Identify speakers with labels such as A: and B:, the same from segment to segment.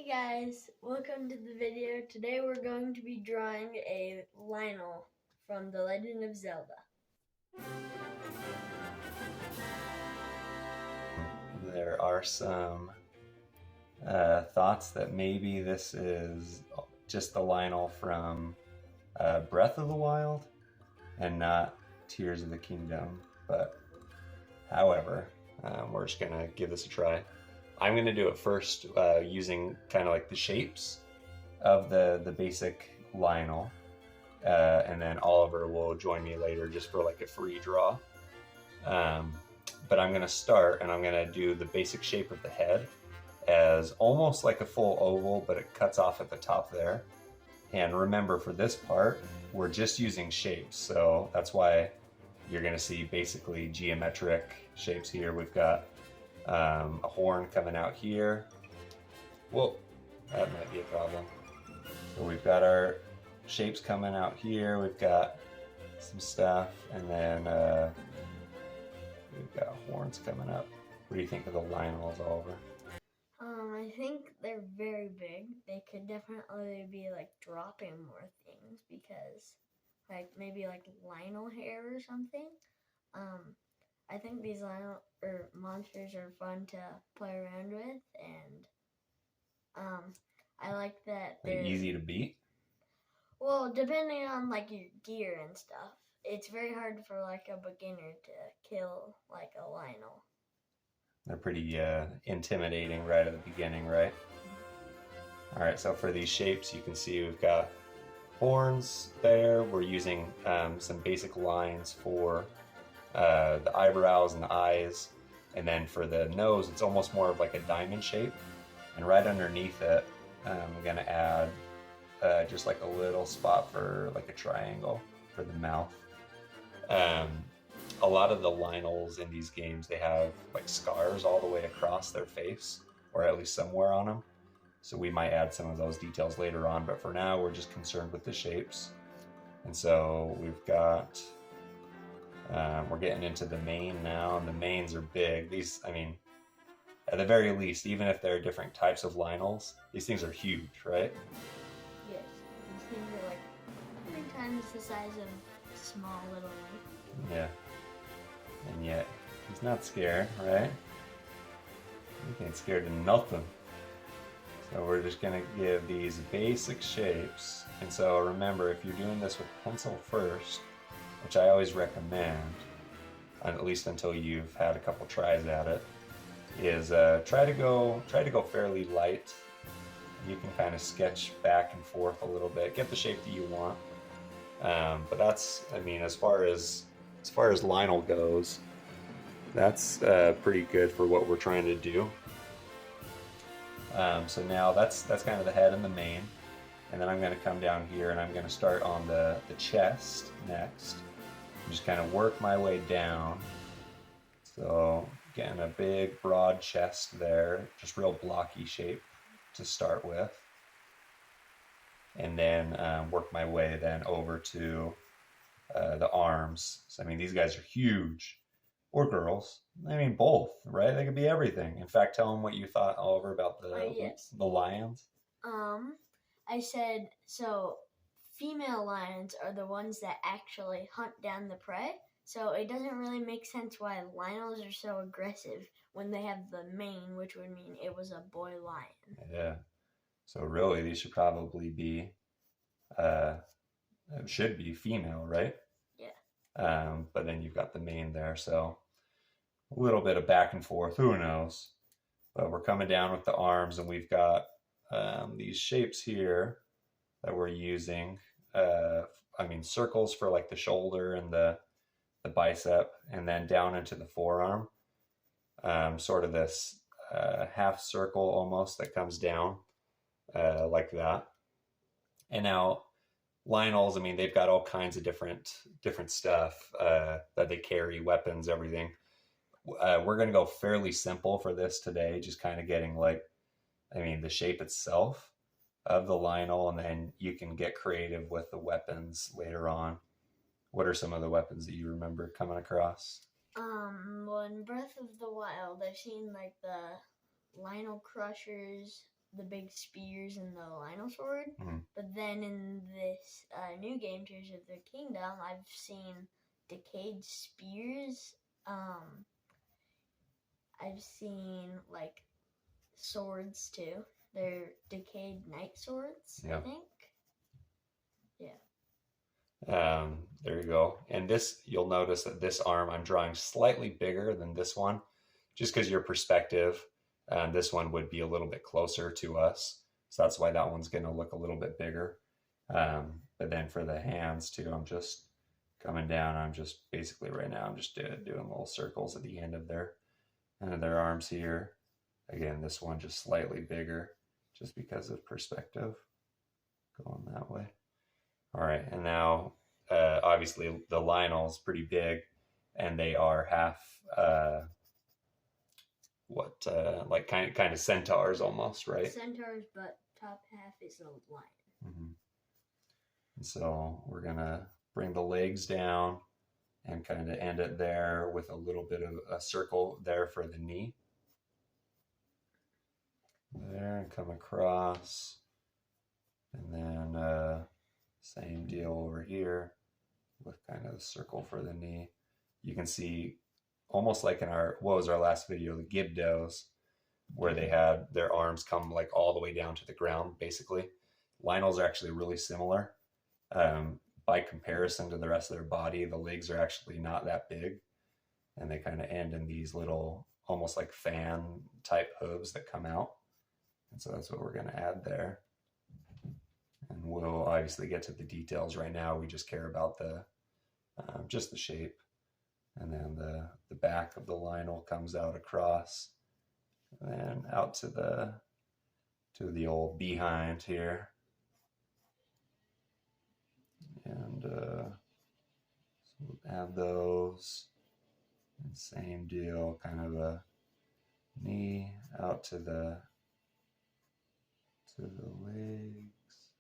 A: guys, welcome to the video. Today we're going to be drawing a Lionel from the Legend of Zelda.
B: There are some thoughts that maybe this is just the Lionel from Breath of the Wild and not Tears of the Kingdom, but however, we're just gonna give this a try. I'm gonna do it first using kind of like the shapes of the basic Lionel, and then Oliver will join me later just for like a free draw. But I'm gonna start and I'm gonna do the basic shape of the head as almost like a full oval, but it cuts off at the top there. And remember, for this part, we're just using shapes, so that's why you're gonna see basically geometric shapes here. We've got a horn coming out here. Whoa, that might be a problem. So we've got our shapes coming out here. We've got some stuff, and then we've got horns coming up. What do you think of the Lionels, Oliver?
A: I think they're very big. They could definitely be like dropping more things because like maybe like Lionel hair or something. I think these Lionel monsters are fun to play around with, and I like that
B: they're easy to beat.
A: Well, depending on like your gear and stuff, it's very hard for like a beginner to kill like a Lionel.
B: They're pretty intimidating right at the beginning, right? All right, so for these shapes, you can see we've got horns there. We're using some basic lines for the eyebrows and the eyes. And then for the nose, it's almost more of like a diamond shape. And right underneath it, I'm gonna add just like a little spot for like a triangle for the mouth. A lot of the Lionels in these games, they have like scars all the way across their face, or at least somewhere on them. So we might add some of those details later on, but for now we're just concerned with the shapes. And so we've got, we're getting into the mane now, and the manes are big. These, I mean, at the very least, even if they're different types of Lionels, these things are huge, right?
A: Yes, these things are like 3 times the size of small little one.
B: Yeah. And yet, he's not scared, right? He ain't scared of nothing. So we're just gonna give these basic shapes. And so remember, if you're doing this with pencil first, which I always recommend, at least until you've had a couple tries at it, is try to go fairly light. You can kind of sketch back and forth a little bit, get the shape that you want. But that's, I mean, as far as Lionel goes, that's pretty good for what we're trying to do. So now that's kind of the head and the mane, and then I'm going to come down here and I'm going to start on the chest next. Just kind of work my way down. So getting a big broad chest there, just real blocky shape to start with, and then work my way then over to the arms. So I mean, these guys are huge, or girls. I mean, both, right? They could be everything. In fact, tell them what you thought, Oliver, about the lions.
A: I said, so female lions are the ones that actually hunt down the prey. So it doesn't really make sense why Lionels are so aggressive when they have the mane, which would mean it was a boy lion.
B: Yeah. So really, these should probably be, it should be female, right?
A: Yeah.
B: But then you've got the mane there, so a little bit of back and forth, who knows? But we're coming down with the arms, and we've got these shapes here that we're using. I mean, circles for like the shoulder and the bicep, and then down into the forearm. Sort of this half circle almost that comes down like that. And now Lionels, I mean, they've got all kinds of different stuff that they carry, weapons, everything. We're going to go fairly simple for this today, just kind of getting like, I mean, the shape itself of the Lionel, and then you can get creative with the weapons later on. What are some of the weapons that you remember coming across?
A: Well, in Breath of the Wild, I've seen like the Lionel crushers, the big spears in the Lionel sword.
B: Mm-hmm.
A: But then in this new game, Tears of the Kingdom, I've seen decayed spears. I've seen like swords too. They're decayed knight swords, I think. Yeah.
B: There you go. And this, you'll notice that this arm I'm drawing slightly bigger than this one, just because your perspective. This one would be a little bit closer to us, so that's why that one's going to look a little bit bigger. But then for the hands too, I'm just coming down. I'm just basically right now I'm just doing little circles at the end of their arms here. Again, this one just slightly bigger, just because of perspective, going that way. All right, and now obviously the Lionel's pretty big, and they are half like kind of centaurs almost, right?
A: Centaurs, but top half is a lion.
B: Mm-hmm. And so we're gonna bring the legs down and kind of end it there with a little bit of a circle there for the knee. There, and come across, and then same deal over here with kind of a circle for the knee. You can see almost like in what was our last video, the Gibdos, where they had their arms come like all the way down to the ground, basically. Lionels are actually really similar. By comparison to the rest of their body, the legs are actually not that big, and they kind of end in these little, almost like fan type hooves that come out. And so that's what we're going to add there. And we'll obviously get to the details right now. We just care about the just the shape. And then the back of the Lionel comes out across, and then out to the old behind here. And so we'll add those. And same deal, kind of a knee out to the legs.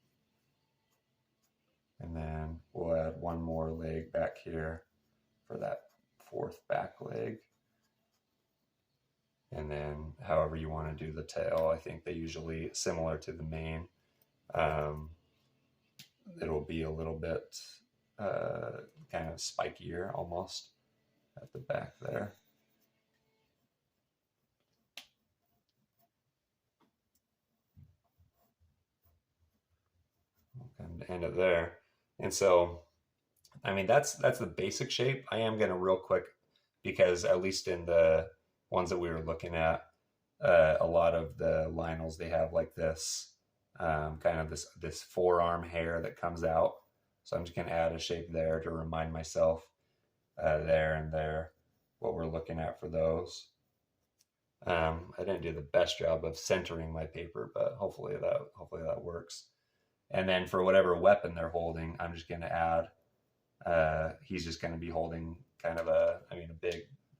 B: And then we'll add one more leg back here for that fourth back leg. And then however you want to do the tail, I think they usually, similar to the mane, it'll be a little bit kind of spikier almost at the back there. And end it there. And so, I mean, that's the basic shape. I am going to real quick, because at least in the ones that we were looking at, a lot of the Lionels, they have like this kind of this forearm hair that comes out. So I'm just going to add a shape there to remind myself there and there what we're looking at for those. I didn't do the best job of centering my paper, but hopefully that works. And then for whatever weapon they're holding, I'm just going to add, he's just going to be holding kind of a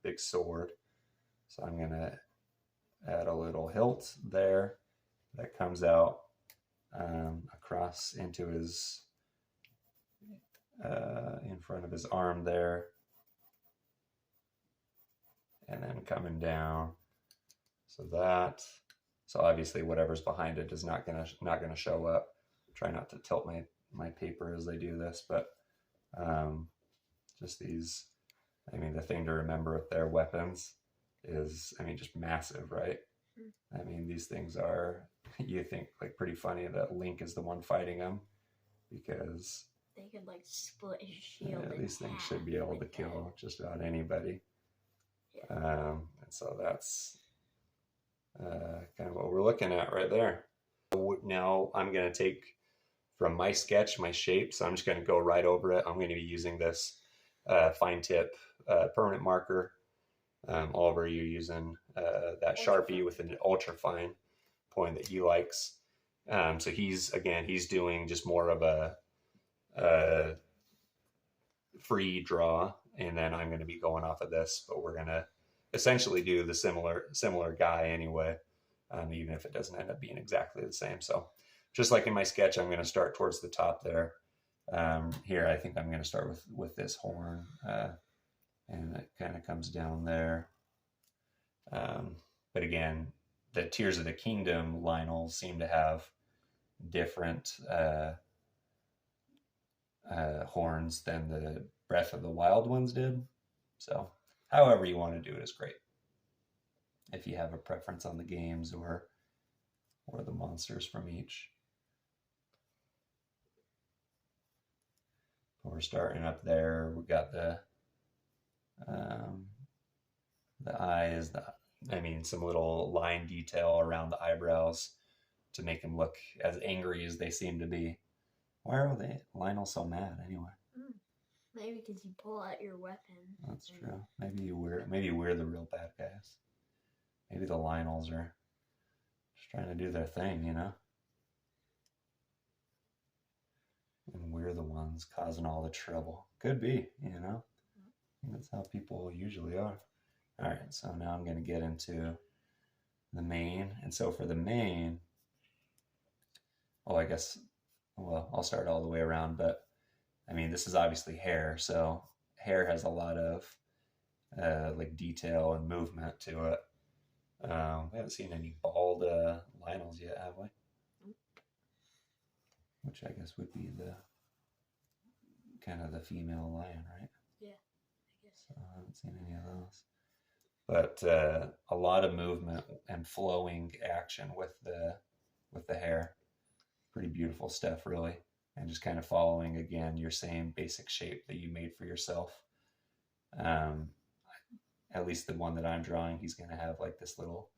B: big sword. So I'm going to add a little hilt there that comes out across into his, in front of his arm there. And then coming down. So obviously whatever's behind it is not gonna show up. Try not to tilt my paper as I do this, but just these, I mean, the thing to remember with their weapons is, I mean, just massive, right? I mean, these things are, you think, like pretty funny that Link is the one fighting them, because
A: they could like split his shield.
B: Yeah, these things should be able to kill just about anybody.
A: Yeah.
B: And so that's kind of what we're looking at right there. Now I'm going to take from my sketch, my shape, so I'm just going to go right over it. I'm going to be using this fine tip permanent marker. Oliver, you're using that Sharpie with an ultra fine point that he likes. So he's doing just more of a free draw, and then I'm going to be going off of this, but we're going to essentially do the similar guy anyway, even if it doesn't end up being exactly the same. So just like in my sketch, I'm going to start towards the top there. Here, I think I'm going to start with this horn, and it kind of comes down there. But again, the Tears of the Kingdom Lionels seem to have different horns than the Breath of the Wild ones did. So, however you want to do it is great. If you have a preference on the games or the monsters from each. But we're starting up there. We got the eyes, some little line detail around the eyebrows to make him look as angry as they seem to be. Why are Lionel so mad anyway?
A: Maybe because you pull out your weapon.
B: That's true. Maybe we're the real bad guys. Maybe the Lionels are just trying to do their thing, you know? And we're the ones causing all the trouble. Could be, you know? That's how people usually are. All right, so now I'm going to get into the main. And so for the main, I'll start all the way around, but I mean, this is obviously hair, so hair has a lot of like detail and movement to it. We haven't seen any bald Lionels yet, have we? Which I guess would be the kind of the female lion, right?
A: Yeah, I guess.
B: So I haven't seen any of those. But a lot of movement and flowing action with the hair. Pretty beautiful stuff, really. And just kind of following, again, your same basic shape that you made for yourself. At least the one that I'm drawing, he's going to have like this little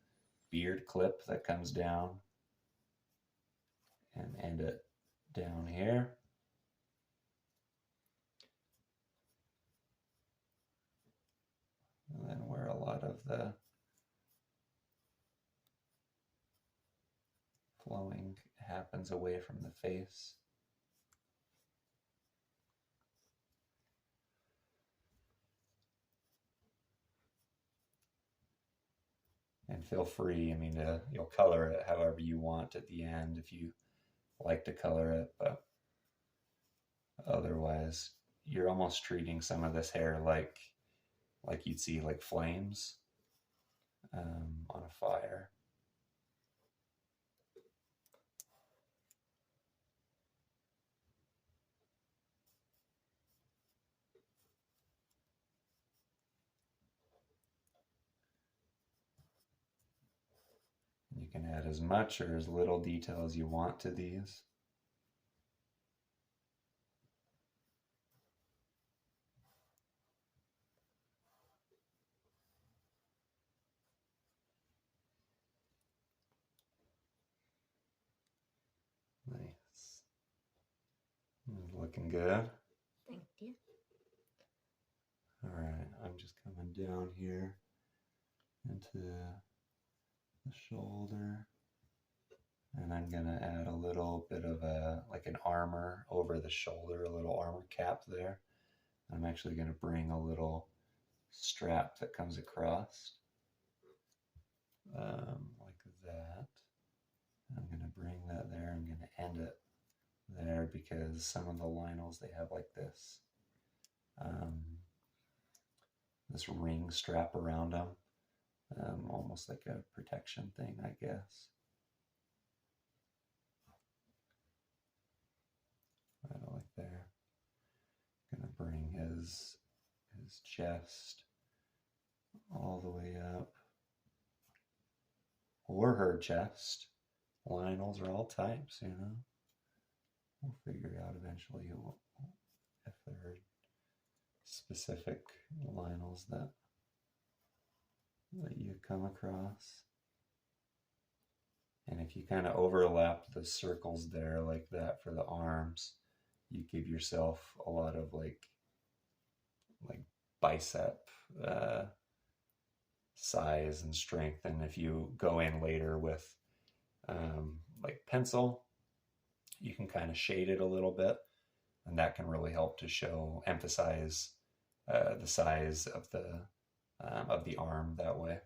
B: beard clip that comes down and end it down here. And then where a lot of the flowing happens away from the face. And feel free, you'll color it however you want at the end if you like to color it, but otherwise you're almost treating some of this hair like you'd see like flames on a fire. You can add as much or as little detail as you want to these. Nice. Looking good.
A: Thank you.
B: All right, I'm just coming down here into the shoulder, and I'm gonna add a little bit of an armor over the shoulder, a little armor cap there. I'm actually gonna bring a little strap that comes across like that. I'm gonna bring that there. I'm gonna end it there because some of the Lionels, they have like this this ring strap around them, almost like a protection thing, I guess. Right like there. Gonna bring his chest all the way up, or her chest. Lionels are all types, you know. We'll figure out eventually if there are specific Lionels that you come across. And if you kind of overlap the circles there like that for the arms, you give yourself a lot of like bicep size and strength. And if you go in later with like pencil, you can kind of shade it a little bit, and that can really help to emphasize the size of the arm that way.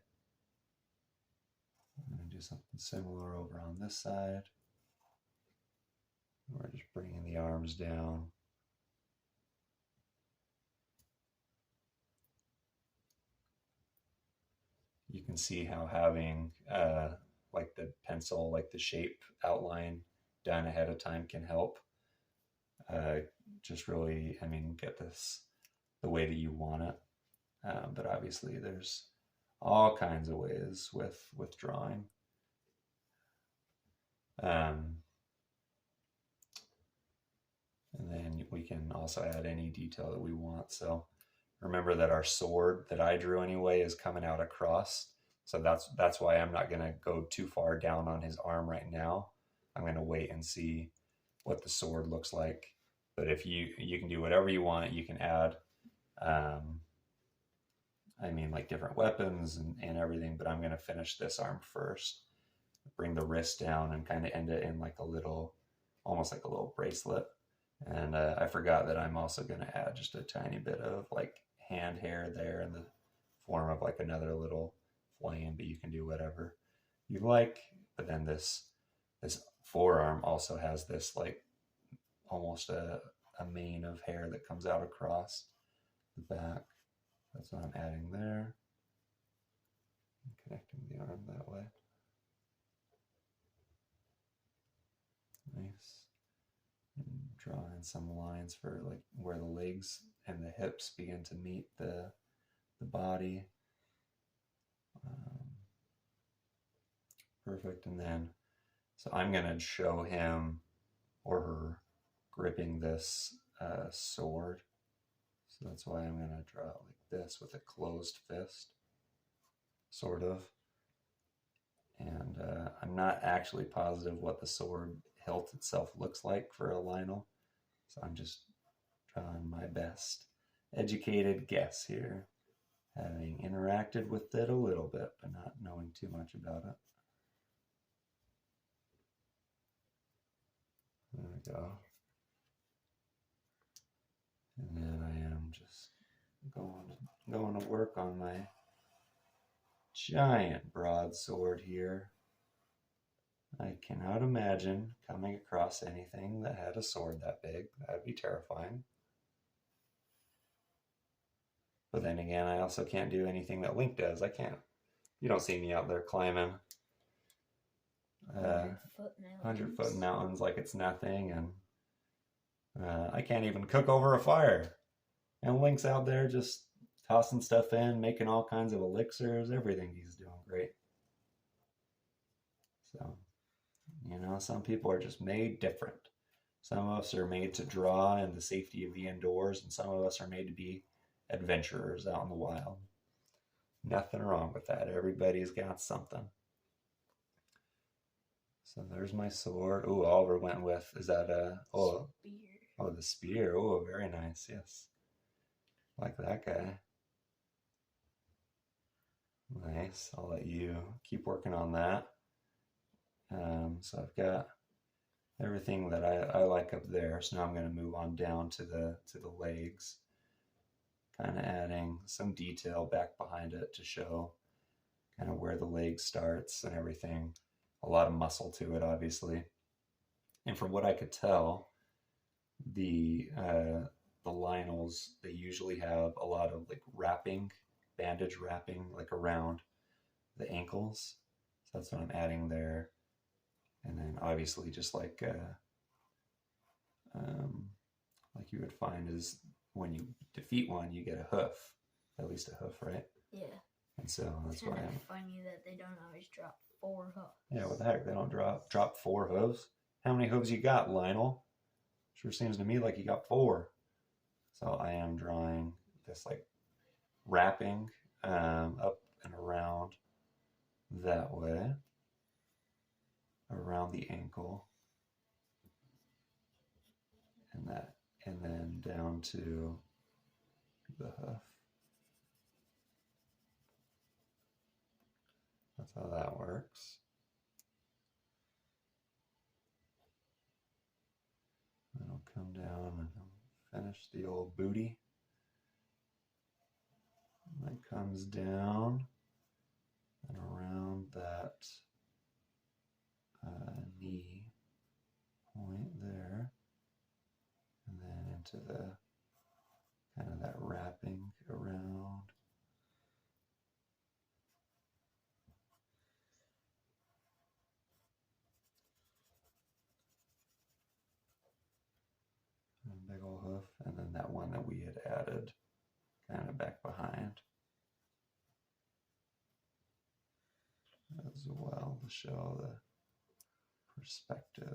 B: I'm going to do something similar over on this side. We're just bringing the arms down. You can see how having like the pencil, like the shape outline done ahead of time can help. Just really, I mean, get this the way that you want it. But obviously, there's all kinds of ways with drawing. And then we can also add any detail that we want. So remember that our sword that I drew anyway is coming out across. So that's why I'm not going to go too far down on his arm right now. I'm going to wait and see what the sword looks like. But if you can do whatever you want, you can add, I mean, like different weapons and everything. But I'm going to finish this arm first, bring the wrist down and kind of end it in like a little, almost like a little bracelet. And I forgot that I'm also going to add just a tiny bit of like hand hair there in the form of like another little flame, but you can do whatever you like. But then this forearm also has this like almost a mane of hair that comes out across the back. That's what I'm adding there. Connecting the arm that way. Nice. And draw in some lines for like where the legs and the hips begin to meet the body. Perfect. And then, so I'm going to show him or her gripping this sword. So that's why I'm going to draw it like this with a closed fist, sort of. And I'm not actually positive what the sword hilt itself looks like for a Lionel. So I'm just drawing my best educated guess here, having interacted with it a little bit, but not knowing too much about it. There we go. And then I am just going to work on my giant broadsword here. I cannot imagine coming across anything that had a sword that big. That'd be terrifying. But then again, I also can't do anything that Link does. I can't. You don't see me out there climbing 100-foot mountains like it's nothing, and I can't even cook over a fire. And Link's out there just tossing stuff in, making all kinds of elixirs, everything. He's doing great. So, you know, some people are just made different. Some of us are made to draw in the safety of the indoors, and some of us are made to be adventurers out in the wild. Nothing wrong with that. Everybody's got something. So there's my sword. Oh, Oliver went with, is that a,
A: spear.
B: Oh, the spear. Oh, very nice. Yes. Like that guy. Nice. I'll let you keep working on that. So I've got everything that I like up there. So now I'm going to move on down to the legs, kind of adding some detail back behind it to show kind of where the leg starts and everything. A lot of muscle to it, obviously. And from what I could tell, the Lionels, they usually have a lot of like wrapping, bandage wrapping, like around the ankles. So that's what I'm adding there. And then obviously just like you would find is when you defeat one, you get a hoof, at least a hoof, right?
A: Yeah.
B: And so that's why
A: I'm funny that they don't always drop 4 hoofs.
B: Yeah, what the heck? They don't drop 4 hooves. How many hooves you got, Lionel? Sure seems to me like you got 4. So I am drawing this like wrapping up and around that way, around the ankle, and then down to the hoof. That's how that works. Then I'll come down and finish the old booty. And that comes down and around that knee point there, and then into the kind of that wrapping around. as well to show the perspective.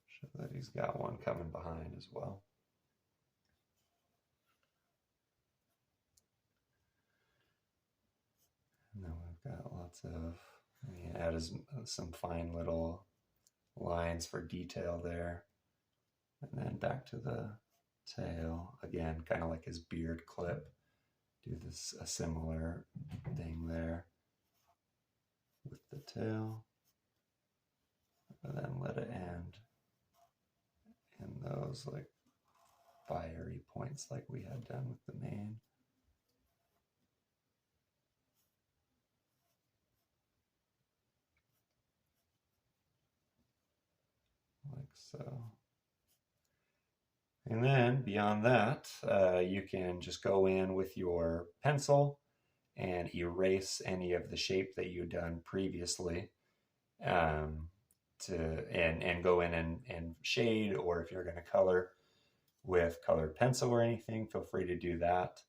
B: Show that he's got one coming behind as well. And then we've got lots of, we added some fine little lines for detail there. And then back to the tail, again, kind of like his beard clip. Do this a similar thing there with the tail. And then let it end in those like fiery points like we had done with the mane. Like so. And then beyond that, you can just go in with your pencil and erase any of the shape that you've done previously, and go in and shade, or if you're going to color with colored pencil or anything, feel free to do that.